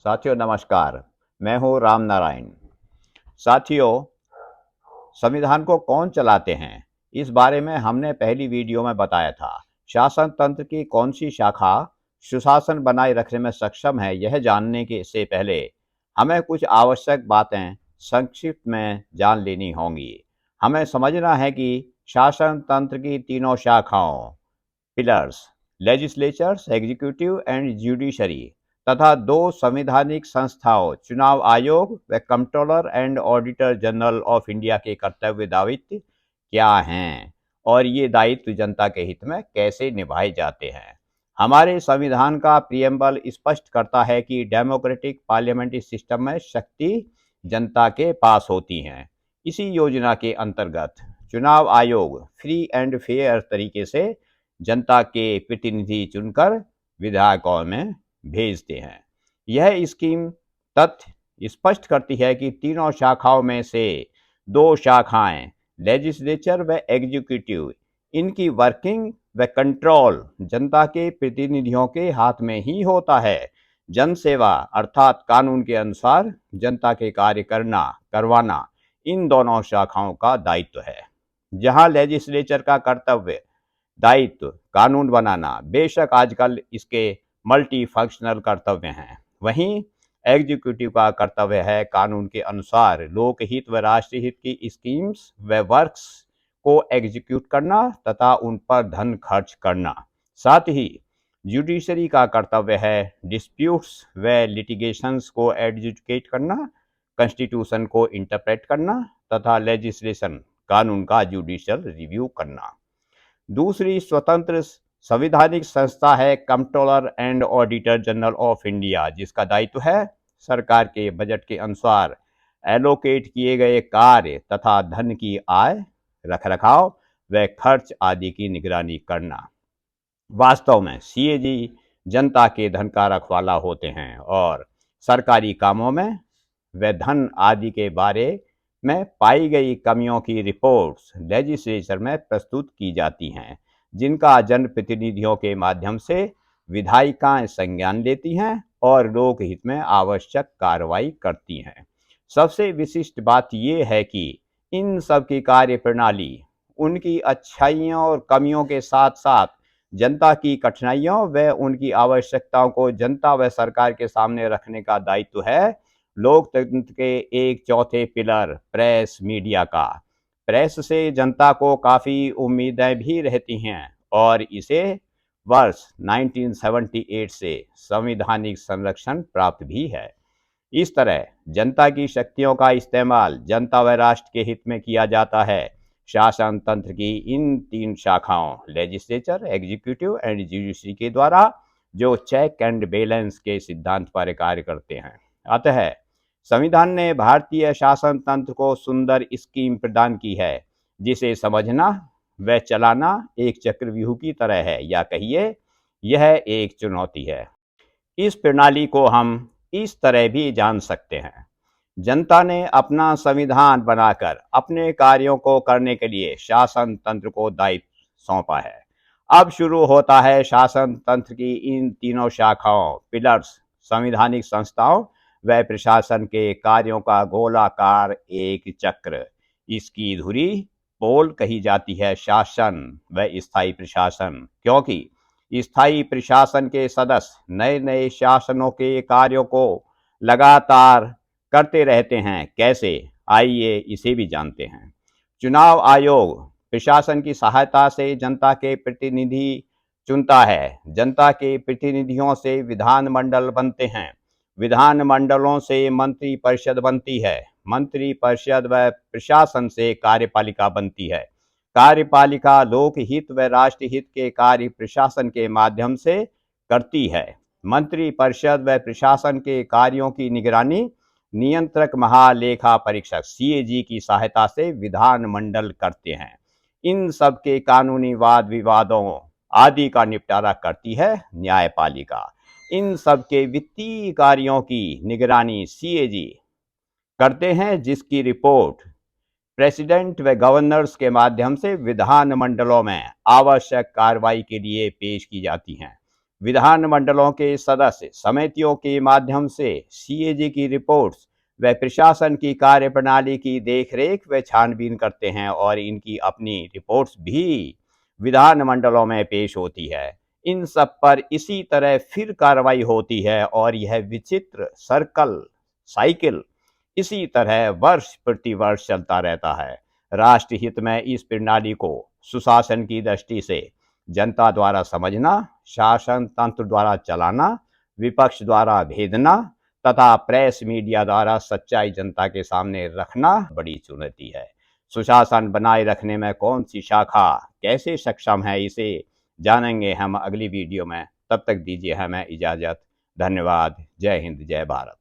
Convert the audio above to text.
साथियों नमस्कार। मैं हूं राम नारायण। साथियों, संविधान को कौन चलाते हैं, इस बारे में हमने पहली वीडियो में बताया था। शासन तंत्र की कौन सी शाखा सुशासन बनाए रखने में सक्षम है, यह जानने के से पहले हमें कुछ आवश्यक बातें संक्षिप्त में जान लेनी होंगी। हमें समझना है कि शासन तंत्र की तीनों शाखाओं pillars, legislatures, executive and judiciary, तथा दो संवैधानिक संस्थाओं चुनाव आयोग व controller and auditor general of India के कर्तव्य दायित्व क्या हैं और ये दायित्व जनता के हित में कैसे निभाए जाते हैं। हमारे संविधान का प्रियम्बल स्पष्ट करता है कि डेमोक्रेटिक पार्लियामेंट्री सिस्टम में शक्ति जनता के पास होती हैं। इसी योजना के अंतर्गत चुनाव आयोग फ्री एंड फेयर तरीके से जनता के प्रतिनिधि चुनकर विधायकों में भेजते हैं। यह स्कीम तथ्य स्पष्ट करती है कि तीनों शाखाओं में से दो शाखाएं लेजिस्लेचर व एग्जीक्यूटिव, इनकी वर्किंग व कंट्रोल जनता के प्रतिनिधियों के हाथ में ही होता है। जन सेवा अर्थात कानून के अनुसार जनता के कार्य करवाना इन दोनों शाखाओं का दायित्व है। जहां लेजिस्लेचर का कर्तव्य दायित्व कानून बनाना, बेशक आजकल इसके मल्टी फंक्शनल कर्तव्य हैं, वहीं एग्जीक्यूटिव का कर्तव्य है कानून के अनुसार लोकहित व राष्ट्रीय हित की स्कीम्स व वर्क्स को एग्जीक्यूट करना तथा उन पर धन खर्च करना। साथ ही जुडिशरी का कर्तव्य है डिस्प्यूट्स व लिटिगेशंस को एडजुडिकेट करना, कॉन्स्टिट्यूशन को इंटरप्रेट करना तथा लेजिस्लेशन कानून का जुडिशियल रिव्यू करना। दूसरी स्वतंत्र संवैधानिक संस्था है controller and auditor general of India, जिसका दायित्व है सरकार के बजट के अनुसार एलोकेट किए गए कार्य तथा धन की आय, रखरखाव व खर्च आदि की निगरानी करना। वास्तव में सीएजी जनता के धन का रखवाला होते हैं और सरकारी कामों में व धन आदि के बारे में पाई गई कमियों की रिपोर्ट्स लेजिस्लेचर में प्रस्तुत की जाती हैं, जिनका जनप्रतिनिधियों के माध्यम से विधायिकाएं संज्ञान लेती हैं और लोकहित में आवश्यक कार्रवाई करती हैं। सबसे विशिष्ट बात यह है कि इन सब की कार्य प्रणाली उनकी अच्छाइयों और कमियों के साथ साथ जनता की कठिनाइयों व उनकी आवश्यकताओं को जनता व सरकार के सामने रखने का दायित्व है लोकतंत्र के एक चौथे पिलर प्रेस मीडिया का। प्रेस से जनता को काफ़ी उम्मीदें भी रहती हैं और इसे वर्ष 1978 से संवैधानिक संरक्षण प्राप्त भी है। इस तरह जनता की शक्तियों का इस्तेमाल जनता व राष्ट्र के हित में किया जाता है। शासन तंत्र की इन तीन शाखाओं लेजिस्लेचर, एग्जीक्यूटिव एंड जुडिशरी के द्वारा जो चेक एंड बैलेंस के सिद्धांत पर कार्य करते हैं। अतः संविधान ने भारतीय शासन तंत्र को सुंदर स्कीम प्रदान की है, जिसे समझना व चलाना एक चक्रव्यूह की तरह है, या कहिए यह एक चुनौती है। इस प्रणाली को हम इस तरह भी जान सकते हैं। जनता ने अपना संविधान बनाकर अपने कार्यों को करने के लिए शासन तंत्र को दायित्व सौंपा है। अब शुरू होता है शासन तंत्र की इन तीनों शाखाओं पिलर्स, संवैधानिक संस्थाओं व प्रशासन के कार्यों का गोलाकार एक चक्र। इसकी धुरी पोल कही जाती है शासन व स्थायी प्रशासन, क्योंकि स्थायी प्रशासन के सदस्य नए नए शासनों के कार्यों को लगातार करते रहते हैं। कैसे, आइए इसे भी जानते हैं। चुनाव आयोग प्रशासन की सहायता से जनता के प्रतिनिधि चुनता है। जनता के प्रतिनिधियों से विधानमंडल बनते हैं। विधानमंडलों से मंत्री परिषद बनती है। मंत्री परिषद व प्रशासन से कार्यपालिका बनती है। कार्यपालिका लोकहित व राष्ट्र हित के कार्य प्रशासन के माध्यम से करती है। मंत्री परिषद व प्रशासन के कार्यों की निगरानी नियंत्रक महालेखा परीक्षक सीएजी की सहायता से विधानमंडल करते हैं। इन सब के कानूनी वाद विवादों आदि का निपटारा करती है न्यायपालिका। इन सब के वित्तीय कार्यों की निगरानी सीएजी करते हैं, जिसकी रिपोर्ट प्रेसिडेंट व गवर्नर्स के माध्यम से विधानमंडलों में आवश्यक कार्रवाई के लिए पेश की जाती हैं। विधानमंडलों के सदस्य समितियों के माध्यम से सीएजी की रिपोर्ट्स व प्रशासन की कार्यप्रणाली की देखरेख व छानबीन करते हैं और इनकी अपनी रिपोर्ट्स भी विधानमंडलों में पेश होती है। इन सब पर इसी तरह फिर कार्रवाई होती है और यह विचित्र साइकिल इसी तरह वर्ष प्रति वर्ष चलता रहता है। राष्ट्र हित में इस प्रणाली को सुशासन की दृष्टि से जनता द्वारा समझना, शासन तंत्र द्वारा चलाना, विपक्ष द्वारा भेदना तथा प्रेस मीडिया द्वारा सच्चाई जनता के सामने रखना बड़ी चुनौती है। सुशासन बनाए रखने में कौन सी शाखा कैसे सक्षम है, इसे जानेंगे हम अगली वीडियो में। तब तक दीजिए हमें इजाज़त। धन्यवाद। जय हिंद, जय भारत।